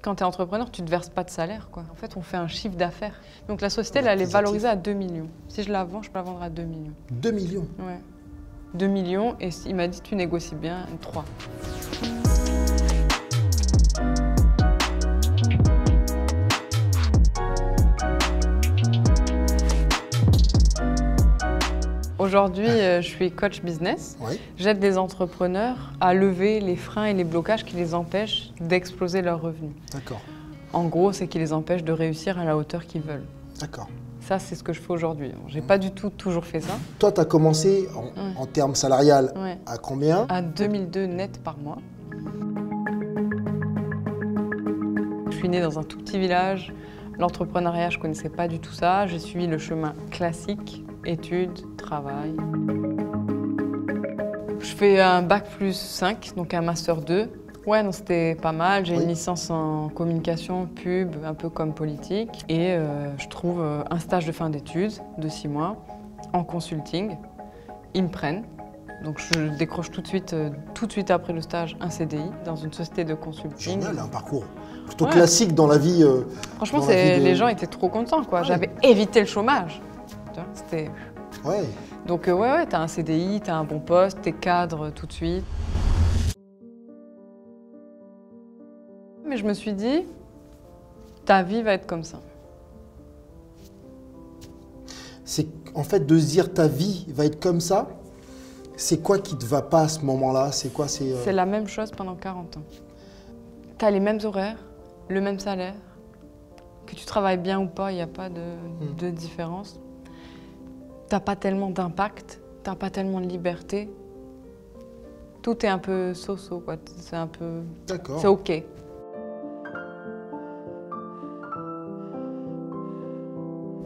Quand tu es entrepreneur, tu ne te verses pas de salaire, quoi. En fait, on fait un chiffre d'affaires. Donc la société, elle est valorisée à 2 millions. Si je la vends, je peux la vendre à 2 millions. 2 millions? Ouais. 2 millions, et il m'a dit, tu négocies bien, 3. Aujourd'hui, je suis coach business. Oui. J'aide des entrepreneurs à lever les freins et les blocages qui les empêchent d'exploser leurs revenus. D'accord. En gros, c'est qui les empêchent de réussir à la hauteur qu'ils veulent. D'accord. Ça, c'est ce que je fais aujourd'hui. J'ai pas du tout toujours fait ça. Toi, tu as commencé en termes salarial Ouais. à combien? À 2002 net par mois. Je suis née dans un tout petit village. L'entrepreneuriat, je connaissais pas du tout ça. J'ai suivi le chemin classique, études, travail. Je fais un bac plus 5, donc un master 2. Ouais, donc c'était pas mal. J'ai une licence en communication, pub, un peu comme politique. Et je trouve un stage de fin d'études de 6 mois en consulting. Ils me prennent. Donc je décroche tout de suite après le stage, un CDI dans une société de consulting. Génial, un parcours plutôt classique dans la vie. Franchement, les gens étaient trop contents, quoi. J'avais évité le chômage. C'était... Ouais. Donc ouais, t'as un CDI, t'as un bon poste, t'es cadre tout de suite. Mais je me suis dit, ta vie va être comme ça. C'est en fait de se dire ta vie va être comme ça. C'est quoi qui te va pas à ce moment-là? C'est quoi? C'est la même chose pendant 40 ans. T'as les mêmes horaires, le même salaire. Que tu travailles bien ou pas, il n'y a pas de différence. T'as pas tellement d'impact, t'as pas tellement de liberté. Tout est un peu so-so, quoi. C'est un peu... D'accord. C'est OK.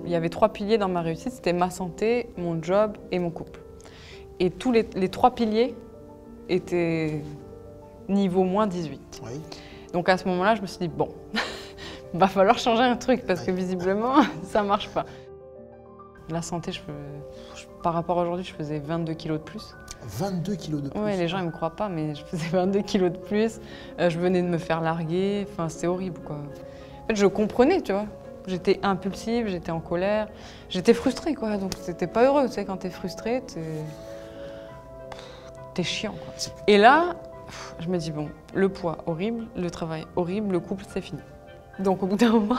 Il y avait 3 piliers dans ma réussite, c'était ma santé, mon job et mon couple. Et tous les 3 piliers étaient niveau moins 18. Oui. Donc à ce moment-là, je me suis dit, bon, va falloir changer un truc parce que visiblement, ça marche pas. La santé, par rapport à aujourd'hui, je faisais 22 kilos de plus. 22 kilos de plus? Ouais, les gens, ils me croient pas, mais je faisais 22 kilos de plus. Je venais de me faire larguer, enfin, c'était horrible, quoi. En fait, je comprenais, tu vois. J'étais impulsive, j'étais en colère, j'étais frustrée, quoi. Donc, c'était pas heureux, tu sais, quand t'es frustrée, t'es chiant, quoi. Et là, je me dis, bon, le poids, horrible, le travail, horrible, le couple, c'est fini. Donc, au bout d'un moment,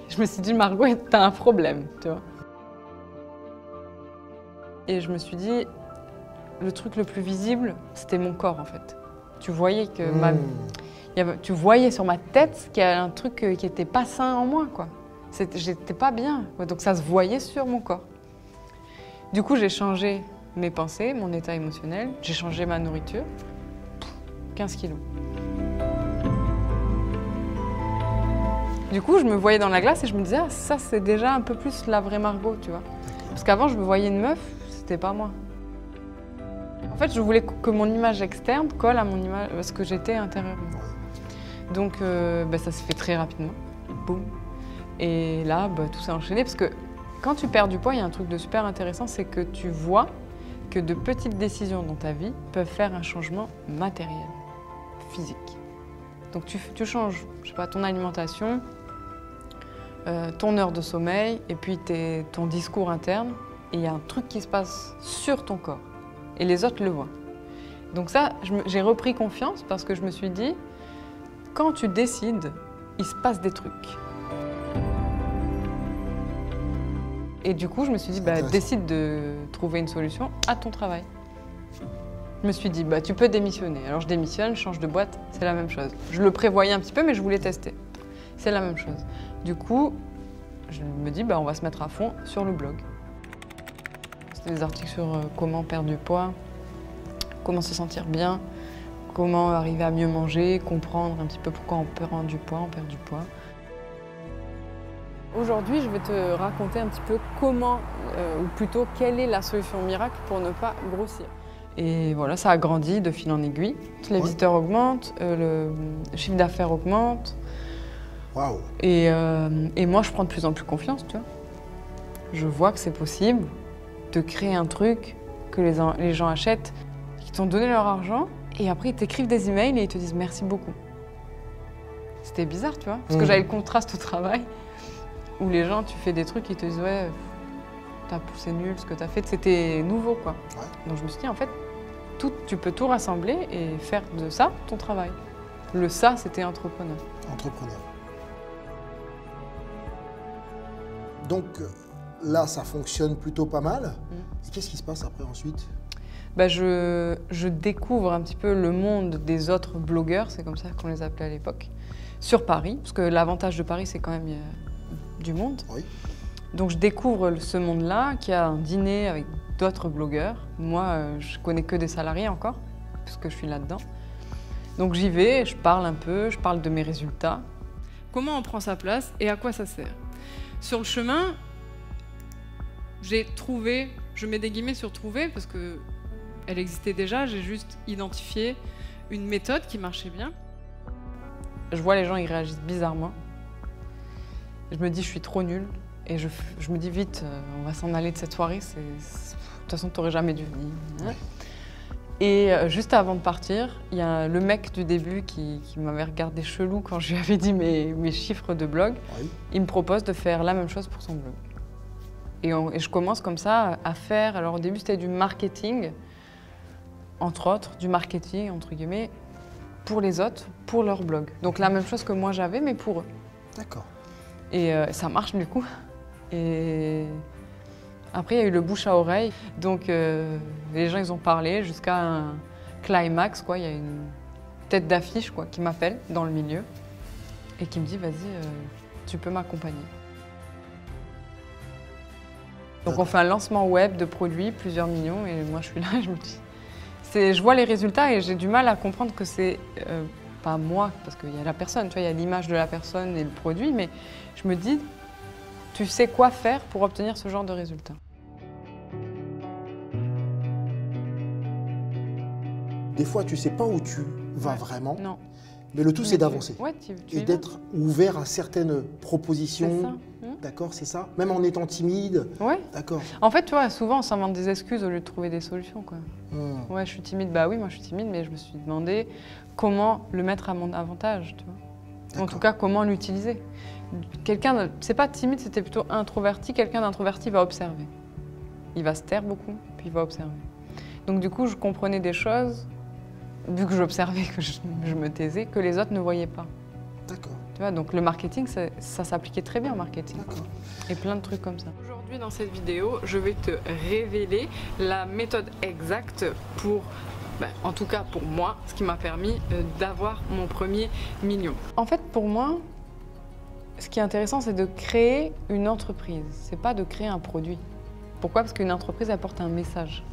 je me suis dit, Margot, t'as un problème, tu vois. Et je me suis dit, le truc le plus visible, c'était mon corps, en fait. Tu voyais que tu voyais sur ma tête qu'il y avait un truc qui était pas sain en moi, quoi. J'étais pas bien, quoi. Donc ça se voyait sur mon corps. Du coup, j'ai changé mes pensées, mon état émotionnel, j'ai changé ma nourriture. 15 kilos. Du coup, je me voyais dans la glace et je me disais, ah, ça, c'est déjà un peu plus la vraie Margot, tu vois. Parce qu'avant, je me voyais une meuf, c'était pas moi. En fait, je voulais que mon image externe colle à mon image, à ce que j'étais intérieurement. Donc, ça s'est fait très rapidement. Boum. Et là, tout s'est enchaîné parce que quand tu perds du poids, il y a un truc de super intéressant, c'est que tu vois que de petites décisions dans ta vie peuvent faire un changement matériel, physique. Donc tu changes, je sais pas, ton alimentation, ton heure de sommeil, et puis ton discours interne, et il y a un truc qui se passe sur ton corps. Et les autres le voient. Donc ça, j'ai repris confiance parce que je me suis dit, quand tu décides, il se passe des trucs. Et du coup, je me suis dit, décide de trouver une solution à ton travail. Je me suis dit, tu peux démissionner. Alors je démissionne, je change de boîte, c'est la même chose. Je le prévoyais un petit peu, mais je voulais tester. C'est la même chose. Du coup, je me dis, on va se mettre à fond sur le blog. C'était des articles sur comment perdre du poids, comment se sentir bien, comment arriver à mieux manger, comprendre un petit peu pourquoi on perd du poids, Aujourd'hui, je vais te raconter un petit peu comment, ou plutôt quelle est la solution miracle pour ne pas grossir. Et voilà, ça a grandi de fil en aiguille. Les visiteurs augmentent, le chiffre d'affaires augmente. Waouh. Et moi, je prends de plus en plus confiance, tu vois. Je vois que c'est possible de créer un truc que les gens achètent, qui t'ont donné leur argent, et après ils t'écrivent des emails et ils te disent merci beaucoup. C'était bizarre, tu vois. Parce que j'avais le contraste au travail, où les gens, tu fais des trucs, ils te disent, ouais, c'est nul ce que t'as fait. C'était nouveau, quoi. Ouais. Donc je me suis dit, en fait, tu peux tout rassembler et faire de ça ton travail. Le ça, c'était entrepreneur. Entrepreneur. Donc là, ça fonctionne plutôt pas mal. Et qu'est-ce qui se passe après ensuite? Bah, je découvre un petit peu le monde des autres blogueurs, c'est comme ça qu'on les appelait à l'époque, sur Paris, parce que l'avantage de Paris, c'est quand même du monde. Oui. Donc je découvre ce monde-là, qui a un dîner avec d'autres blogueurs. Moi, je connais que des salariés encore, puisque je suis là-dedans. Donc j'y vais, je parle un peu, je parle de mes résultats. Comment on prend sa place et à quoi ça sert? Sur le chemin, j'ai trouvé, je mets des guillemets sur trouver, parce que elle existait déjà, j'ai juste identifié une méthode qui marchait bien. Je vois les gens, ils réagissent bizarrement. Je me dis, je suis trop nulle. Et je me dis, vite, on va s'en aller de cette soirée. De toute façon, tu n'aurais jamais dû venir. Et juste avant de partir, il y a le mec du début qui m'avait regardé chelou quand je lui avais dit mes chiffres de blog. Oui. Il me propose de faire la même chose pour son blog. Et je commence comme ça à faire, alors au début c'était du marketing, entre autres, du marketing, entre guillemets, pour les autres, pour leur blog. Donc la même chose que moi j'avais, mais pour eux. D'accord. Et ça marche du coup. Et après, il y a eu le bouche à oreille. Donc les gens, ils ont parlé jusqu'à un climax, quoi. Il y a une tête d'affiche, quoi, qui m'appelle dans le milieu et qui me dit, vas-y, tu peux m'accompagner. Donc on fait un lancement web de produits, plusieurs millions, et moi je suis là et je me dis... Je vois les résultats et j'ai du mal à comprendre que c'est pas moi, parce qu'il y a la personne, tu vois, il y a l'image de la personne et le produit, mais je me dis, tu sais quoi faire pour obtenir ce genre de résultats. Des fois, tu sais pas où tu vas vraiment, non. Mais le tout, c'est d'avancer. Ouais, et d'être ouvert à certaines propositions. D'accord, c'est ça? Même en étant timide. Ouais. D'accord. En fait, tu vois, souvent, on s'invente des excuses au lieu de trouver des solutions, quoi. Ouais, je suis timide. Bah oui, moi, je suis timide, mais je me suis demandé comment le mettre à mon avantage, tu vois. En tout cas, comment l'utiliser. Quelqu'un, c'est pas timide, c'était plutôt introverti. Quelqu'un d'introverti va observer. Il va se taire beaucoup, puis il va observer. Donc du coup, je comprenais des choses, vu que j'observais, que je me taisais, que les autres ne voyaient pas. D'accord. Tu vois, donc le marketing, ça s'appliquait très bien au marketing. Et plein de trucs comme ça. Aujourd'hui, dans cette vidéo, je vais te révéler la méthode exacte pour, en tout cas pour moi, ce qui m'a permis d'avoir mon premier million. En fait, pour moi, ce qui est intéressant, c'est de créer une entreprise. C'est pas de créer un produit. Pourquoi? Parce qu'une entreprise apporte un message.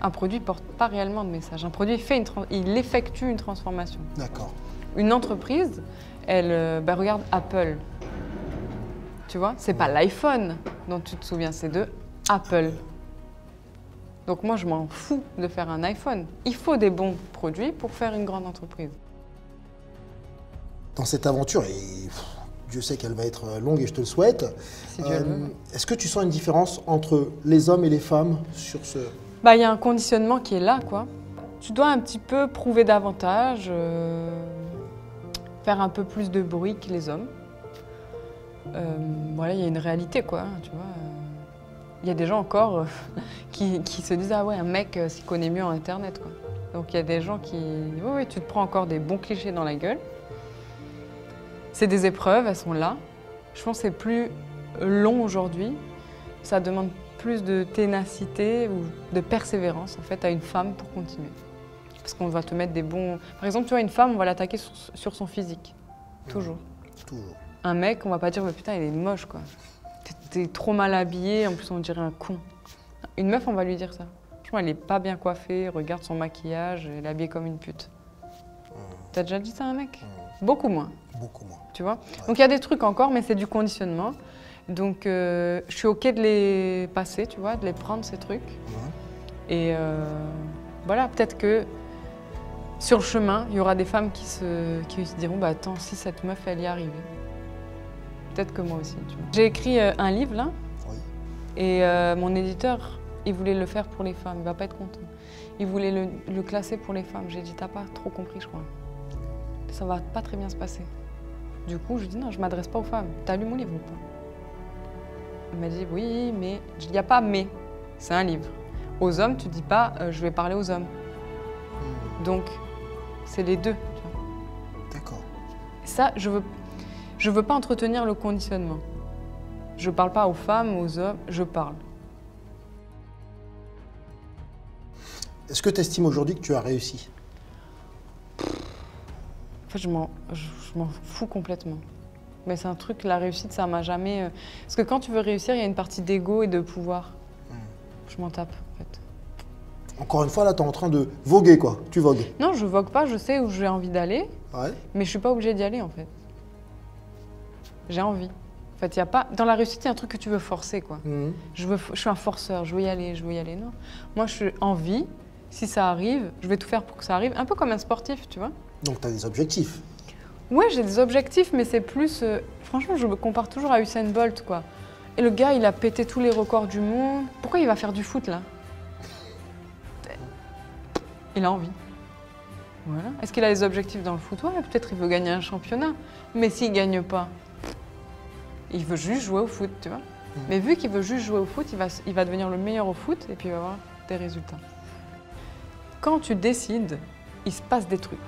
Un produit ne porte pas réellement de message. Un produit il effectue une transformation. D'accord. Une entreprise, elle, regarde Apple. Tu vois, c'est pas l'iPhone dont tu te souviens, c'est de Apple. Donc moi, je m'en fous de faire un iPhone. Il faut des bons produits pour faire une grande entreprise. Dans cette aventure, et Dieu sait qu'elle va être longue et je te le souhaite, si Dieu le veut. Est-ce que tu sens une différence entre les hommes et les femmes sur ce... Il y a un conditionnement qui est là, quoi. Tu dois un petit peu prouver davantage, faire un peu plus de bruit que les hommes. Voilà, il y a une réalité, quoi, tu vois. Il y a des gens encore qui se disent « Ah ouais, un mec s'y connaît mieux en Internet, quoi ». Donc il y a des gens qui... Oui, tu te prends encore des bons clichés dans la gueule. C'est des épreuves, elles sont là. Je pense que c'est plus long aujourd'hui. Ça demande plus de ténacité ou de persévérance, en fait, à une femme pour continuer. Parce qu'on va te mettre des bons... Par exemple, tu vois, une femme, on va l'attaquer sur son physique. Toujours. Toujours. Un mec, on va pas dire, putain, il est moche, quoi. T'es trop mal habillé, en plus on dirait un con. Une meuf, on va lui dire ça. Franchement, elle est pas bien coiffée, regarde son maquillage, elle est habillée comme une pute. T'as déjà dit ça à un mec? Beaucoup moins. Beaucoup moins. Tu vois? Ouais. Donc il y a des trucs encore, mais c'est du conditionnement. Donc je suis OK de les passer, tu vois, de les prendre, ces trucs. Et voilà, peut-être que sur le chemin, il y aura des femmes qui se diront, attends, si cette meuf, elle y est arrivée. Peut-être que moi aussi, tu vois. J'ai écrit un livre, là, et mon éditeur, il voulait le faire pour les femmes, il va pas être content. Il voulait le classer pour les femmes. J'ai dit, t'as pas trop compris, je crois. ça va pas très bien se passer. Du coup, je dis non, je m'adresse pas aux femmes. T'as lu mon livre ou pas? Elle m'a dit oui, mais il n'y a pas mais. C'est un livre. Aux hommes, tu dis pas je vais parler aux hommes. Donc, c'est les deux. D'accord. Ça, je veux pas entretenir le conditionnement. Je parle pas aux femmes, aux hommes, je parle. Est-ce que tu estimes aujourd'hui que tu as réussi? En fait, je m'en fous complètement. Mais c'est un truc, la réussite, ça m'a jamais... Parce que quand tu veux réussir, il y a une partie d'ego et de pouvoir. Je m'en tape, en fait. Encore une fois, là, tu es en train de voguer, quoi. Tu vogues. Non, je vogue pas, je sais où j'ai envie d'aller, Ouais. mais je suis pas obligée d'y aller, en fait. J'ai envie. En fait, y a pas... Dans la réussite, il y a un truc que tu veux forcer, quoi. Je suis un forceur, je veux y aller, je veux y aller. Non. Moi, je suis envie. Si ça arrive, je vais tout faire pour que ça arrive. Un peu comme un sportif, tu vois. Donc, tu as des objectifs. Ouais, j'ai des objectifs, mais c'est plus... franchement, je me compare toujours à Usain Bolt, quoi. Et le gars, il a pété tous les records du monde. Pourquoi il va faire du foot, là? Il a envie. Voilà. Est-ce qu'il a des objectifs dans le foot? Ouais, peut-être il veut gagner un championnat. Mais s'il ne gagne pas, il veut juste jouer au foot, tu vois. Mais vu qu'il veut juste jouer au foot, il va devenir le meilleur au foot et puis il va avoir des résultats. Quand tu décides, il se passe des trucs.